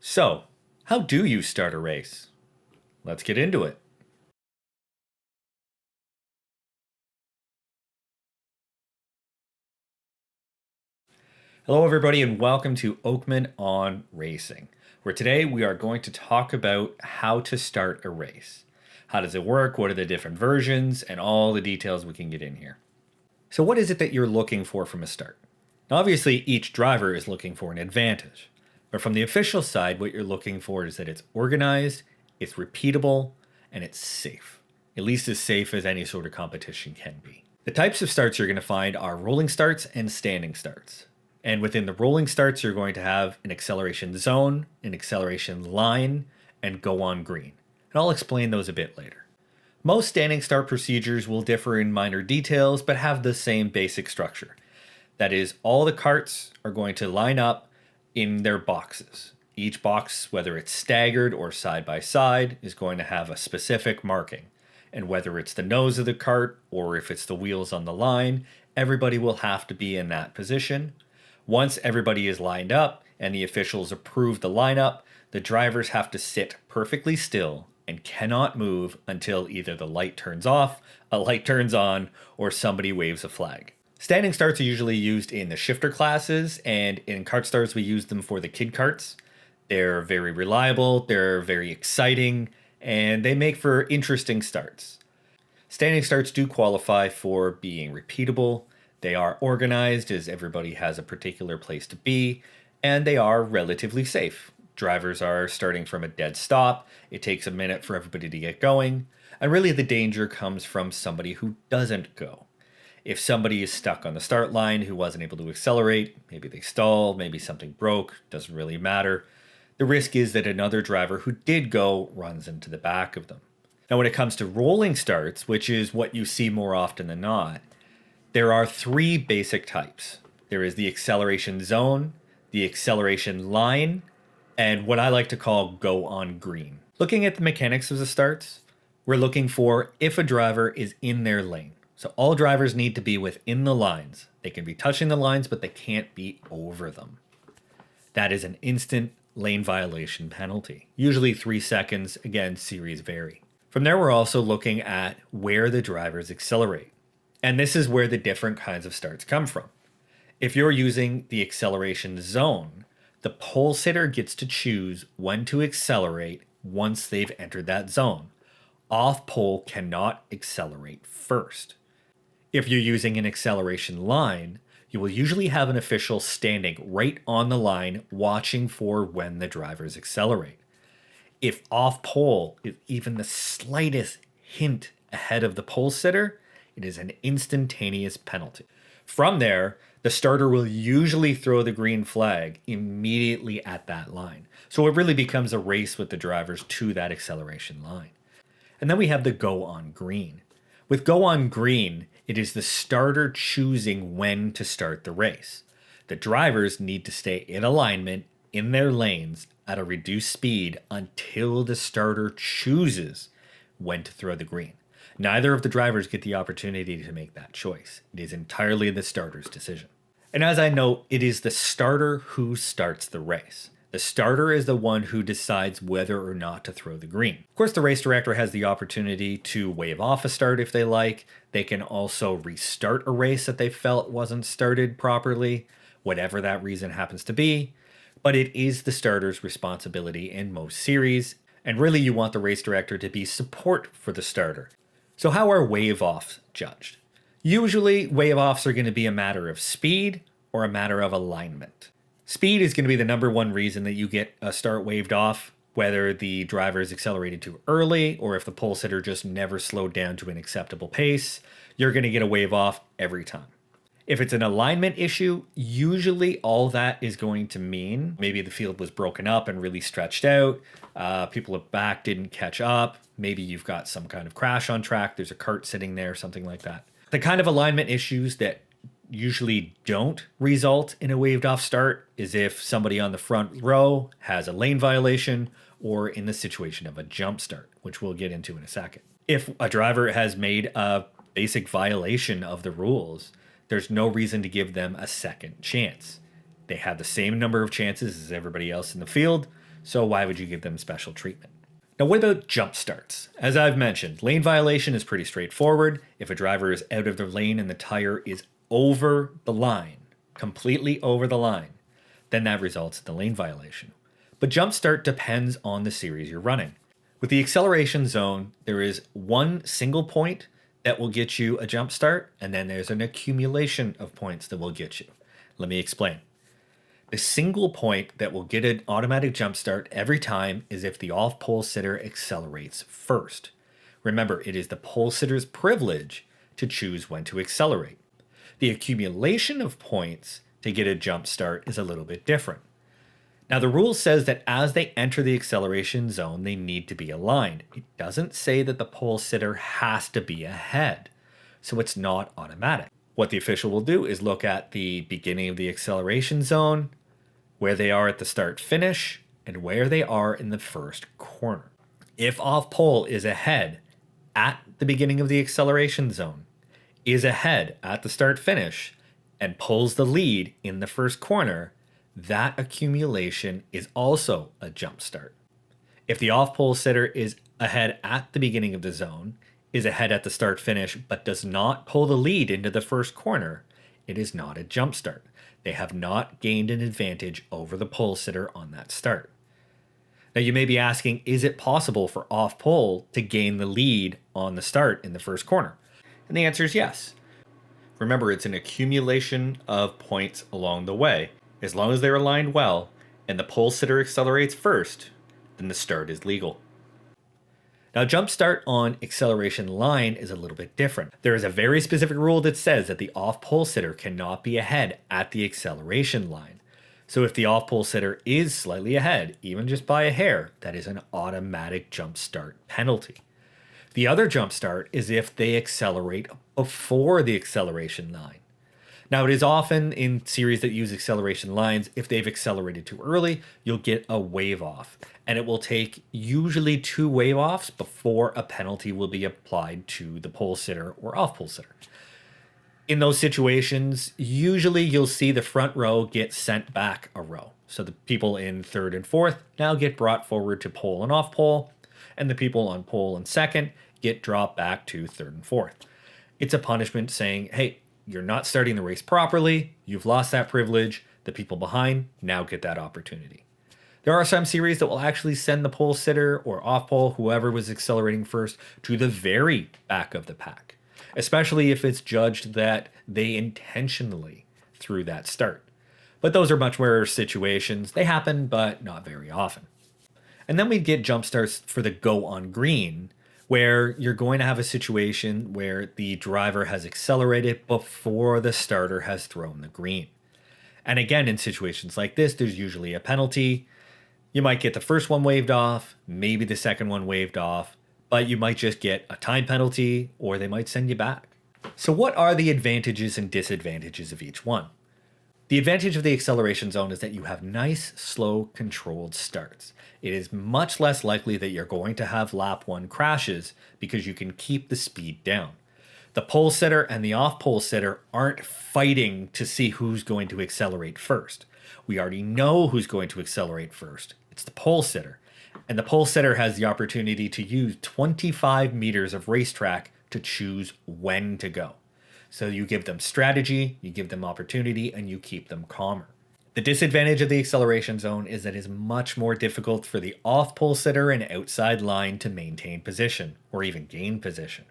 So, how do you start a race? Let's get into it. Hello everybody and welcome to Oakman on Racing, where today we are going to talk about how to start a race. How does it work? What are the different versions? And all the details we can get in here. So what is it that you're looking for from a start? Now, obviously, each driver is looking for an advantage. But from the official side, what you're looking for is that it's organized, it's repeatable, and it's safe. At least as safe as any sort of competition can be. The types of starts you're going to find are rolling starts and standing starts. And within the rolling starts, you're going to have an acceleration zone, an acceleration line, and go on green. And I'll explain those a bit later. Most standing start procedures will differ in minor details, but have the same basic structure. That is, all the karts are going to line up in their boxes. Each box, whether it's staggered or side by side, is going to have a specific marking. And whether it's the nose of the kart or if it's the wheels on the line, everybody will have to be in that position. Once everybody is lined up and the officials approve the lineup, the drivers have to sit perfectly still and cannot move until either the light turns off, a light turns on, or somebody waves a flag. Standing starts are usually used in the shifter classes, and in kart starts we use them for the kid karts. They're very reliable, they're very exciting, and they make for interesting starts. Standing starts do qualify for being repeatable. They are organized as everybody has a particular place to be, and they are relatively safe. Drivers are starting from a dead stop. It takes a minute for everybody to get going, and really the danger comes from somebody who doesn't go. If somebody is stuck on the start line who wasn't able to accelerate, maybe they stalled, maybe something broke, doesn't really matter. The risk is that another driver who did go runs into the back of them. Now, when it comes to rolling starts, which is what you see more often than not, there are three basic types. There is the acceleration zone, the acceleration line, and what I like to call go on green. Looking at the mechanics of the starts, we're looking for if a driver is in their lane. So all drivers need to be within the lines. They can be touching the lines, but they can't be over them. That is an instant lane violation penalty. Usually 3 seconds, again, series vary. From there, we're also looking at where the drivers accelerate. And this is where the different kinds of starts come from. If you're using the acceleration zone, the pole sitter gets to choose when to accelerate once they've entered that zone. Off pole cannot accelerate first. If you're using an acceleration line, you will usually have an official standing right on the line watching for when the drivers accelerate. If off pole is even the slightest hint ahead of the pole sitter, it is an instantaneous penalty. From there, the starter will usually throw the green flag immediately at that line. So it really becomes a race with the drivers to that acceleration line. And then we have the go on green. With go on green, it is the starter choosing when to start the race. The drivers need to stay in alignment in their lanes at a reduced speed until the starter chooses when to throw the green. Neither of the drivers get the opportunity to make that choice. It is entirely the starter's decision. And as I note, it is the starter who starts the race. The starter is the one who decides whether or not to throw the green. Of course, the race director has the opportunity to wave off a start if they like. They can also restart a race that they felt wasn't started properly, whatever that reason happens to be. But it is the starter's responsibility in most series, and really you want the race director to be support for the starter. So how are wave-offs judged? Usually, wave-offs are going to be a matter of speed or a matter of alignment. Speed is going to be the number one reason that you get a start waved off, whether the driver is accelerated too early or if the pole sitter just never slowed down to an acceptable pace. You're going to get a wave off every time. If it's an alignment issue, usually all that is going to mean maybe the field was broken up and really stretched out. People at back didn't catch up. Maybe you've got some kind of crash on track. There's a kart sitting there, something like that. The kind of alignment issues that usually don't result in a waved off start is if somebody on the front row has a lane violation or in the situation of a jump start, which we'll get into in a second. If a driver has made a basic violation of the rules, there's no reason to give them a second chance. They have the same number of chances as everybody else in the field, So why would you give them special treatment? Now, what about jump starts? As I've mentioned, lane violation is pretty straightforward. If a driver is out of their lane and the tire is over the line, completely over the line, then that results in the lane violation. But jump start depends on the series you're running. With the acceleration zone, there is one single point that will get you a jump start, and then there's an accumulation of points that will get you. Let me explain. The single point that will get an automatic jump start every time is if the off-pole sitter accelerates first. Remember, it is the pole sitter's privilege to choose when to accelerate. The accumulation of points to get a jump start is a little bit different. Now, the rule says that as they enter the acceleration zone, they need to be aligned. It doesn't say that the pole sitter has to be ahead, so it's not automatic. What the official will do is look at the beginning of the acceleration zone, where they are at the start finish, and where they are in the first corner. If off pole is ahead at the beginning of the acceleration zone, is ahead at the start finish, and pulls the lead in the first corner, that accumulation is also a jump start. If the off-pole sitter is ahead at the beginning of the zone, is ahead at the start finish, but does not pull the lead into the first corner, it is not a jump start. They have not gained an advantage over the pole sitter on that start. Now you may be asking, is it possible for off-pole to gain the lead on the start in the first corner? And the answer is yes. Remember, it's an accumulation of points along the way. As long as they're aligned well and the pole sitter accelerates first, then the start is legal. Now, jump start on acceleration line is a little bit different. There is a very specific rule that says that the off pole sitter cannot be ahead at the acceleration line. So if the off pole sitter is slightly ahead, even just by a hair, that is an automatic jump start penalty. The other jump start is if they accelerate before the acceleration line. Now, it is often in series that use acceleration lines, if they've accelerated too early, you'll get a wave off. And it will take usually 2 wave offs before a penalty will be applied to the pole sitter or off pole sitter. In those situations, usually you'll see the front row get sent back a row. So the people in third and fourth now get brought forward to pole and off pole, and the people on pole and second get dropped back to third and fourth. It's a punishment saying, hey, you're not starting the race properly, you've lost that privilege, the people behind now get that opportunity. There are some series that will actually send the pole sitter or off pole, whoever was accelerating first, to the very back of the pack, especially if it's judged that they intentionally threw that start. But those are much rarer situations. They happen, but not very often. And then we get jump starts for the go on green, where you're going to have a situation where the driver has accelerated before the starter has thrown the green. And again, in situations like this, there's usually a penalty. You might get the first one waved off, maybe the second one waved off, but you might just get a time penalty or they might send you back. So what are the advantages and disadvantages of each one? The advantage of the acceleration zone is that you have nice, slow, controlled starts. It is much less likely that you're going to have lap 1 crashes because you can keep the speed down. The pole sitter and the off pole sitter aren't fighting to see who's going to accelerate first. We already know who's going to accelerate first. It's the pole sitter. And the pole sitter has the opportunity to use 25 meters of racetrack to choose when to go. So you give them strategy, you give them opportunity, and you keep them calmer. The disadvantage of the acceleration zone is that it is much more difficult for the off-pole sitter and outside line to maintain position, or even gain position.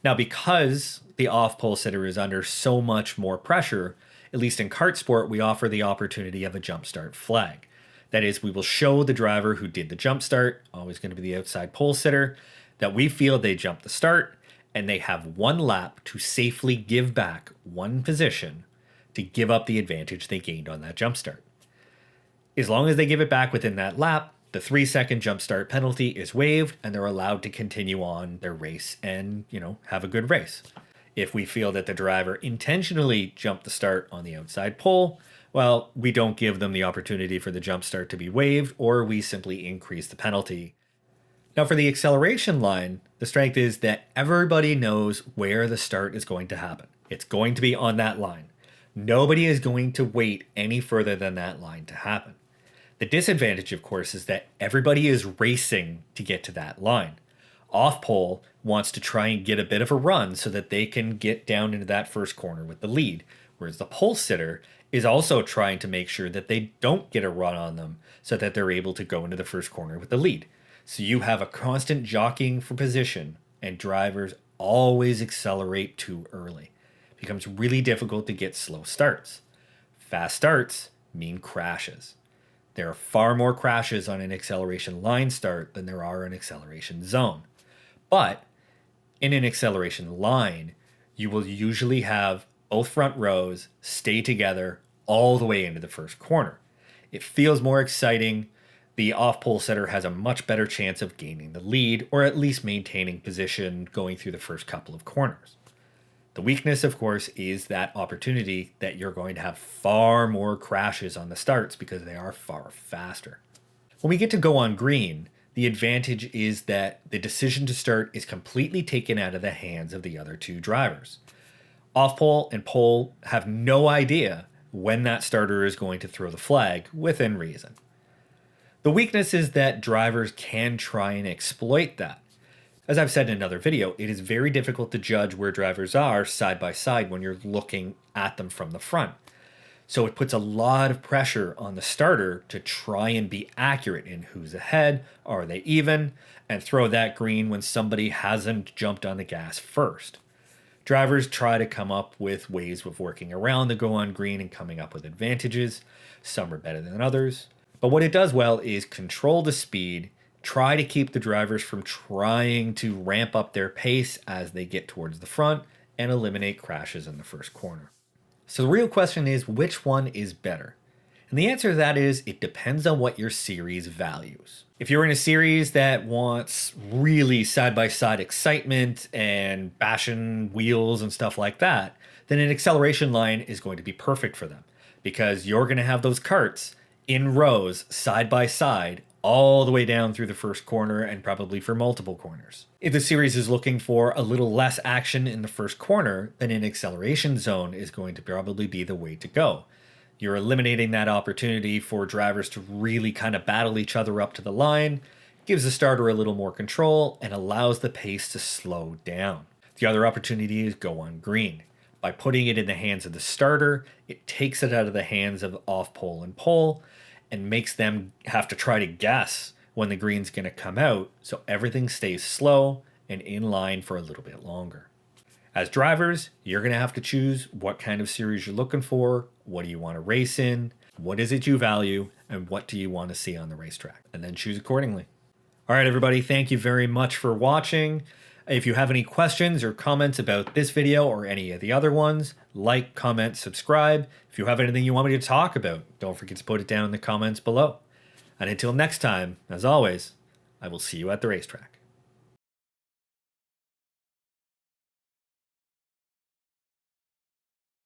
Now, because the off-pole sitter is under so much more pressure, at least in kart sport, we offer the opportunity of a jump start flag. That is, we will show the driver who did the jump start, always going to be the outside pole sitter, that we feel they jumped the start, and they have 1 lap to safely give back 1 position to give up the advantage they gained on that jump start. As long as they give it back within that lap, the 3-second jump start penalty is waived and they're allowed to continue on their race and, have a good race. If we feel that the driver intentionally jumped the start on the outside pole, well, we don't give them the opportunity for the jump start to be waived, or we simply increase the penalty. Now, for the acceleration line, the strength is that everybody knows where the start is going to happen. It's going to be on that line. Nobody is going to wait any further than that line to happen. The disadvantage, of course, is that everybody is racing to get to that line. Off pole wants to try and get a bit of a run so that they can get down into that first corner with the lead, whereas the pole sitter is also trying to make sure that they don't get a run on them so that they're able to go into the first corner with the lead. So you have a constant jockeying for position, and drivers always accelerate too early. It becomes really difficult to get slow starts. Fast starts mean crashes. There are far more crashes on an acceleration line start than there are in acceleration zone. But in an acceleration line, you will usually have both front rows stay together all the way into the first corner. It feels more exciting. The off-pole setter has a much better chance of gaining the lead, or at least maintaining position going through the first couple of corners. The weakness, of course, is that opportunity that you're going to have far more crashes on the starts because they are far faster. When we get to go on green, the advantage is that the decision to start is completely taken out of the hands of the other two drivers. Off-pole and pole have no idea when that starter is going to throw the flag within reason. The weakness is that drivers can try and exploit that. As I've said in another video, it is very difficult to judge where drivers are side by side when you're looking at them from the front. So it puts a lot of pressure on the starter to try and be accurate in who's ahead, are they even, and throw that green when somebody hasn't jumped on the gas first. Drivers try to come up with ways of working around the go on green and coming up with advantages. Some are better than others. But what it does well is control the speed, try to keep the drivers from trying to ramp up their pace as they get towards the front, and eliminate crashes in the first corner. So the real question is, which one is better? And the answer to that is, it depends on what your series values. If you're in a series that wants really side-by-side excitement and bashing wheels and stuff like that, then an acceleration line is going to be perfect for them, because you're going to have those karts in rows side by side all the way down through the first corner and probably for multiple corners. If the series is looking for a little less action in the first corner, then an acceleration zone is going to probably be the way to go. You're eliminating that opportunity for drivers to really kind of battle each other up to the line, gives the starter a little more control, and allows the pace to slow down. The other opportunity is go on green. By putting it in the hands of the starter, it takes it out of the hands of off-pole and pole, and makes them have to try to guess when the green's going to come out, so everything stays slow and in line for a little bit longer. As drivers, you're going to have to choose what kind of series you're looking for, what do you want to race in, what is it you value, and what do you want to see on the racetrack, and then choose accordingly. All right, everybody, thank you very much for watching. If you have any questions or comments about this video or any of the other ones, like, comment, subscribe. If you have anything you want me to talk about, don't forget to put it down in the comments below. And until next time, as always, I will see you at the racetrack.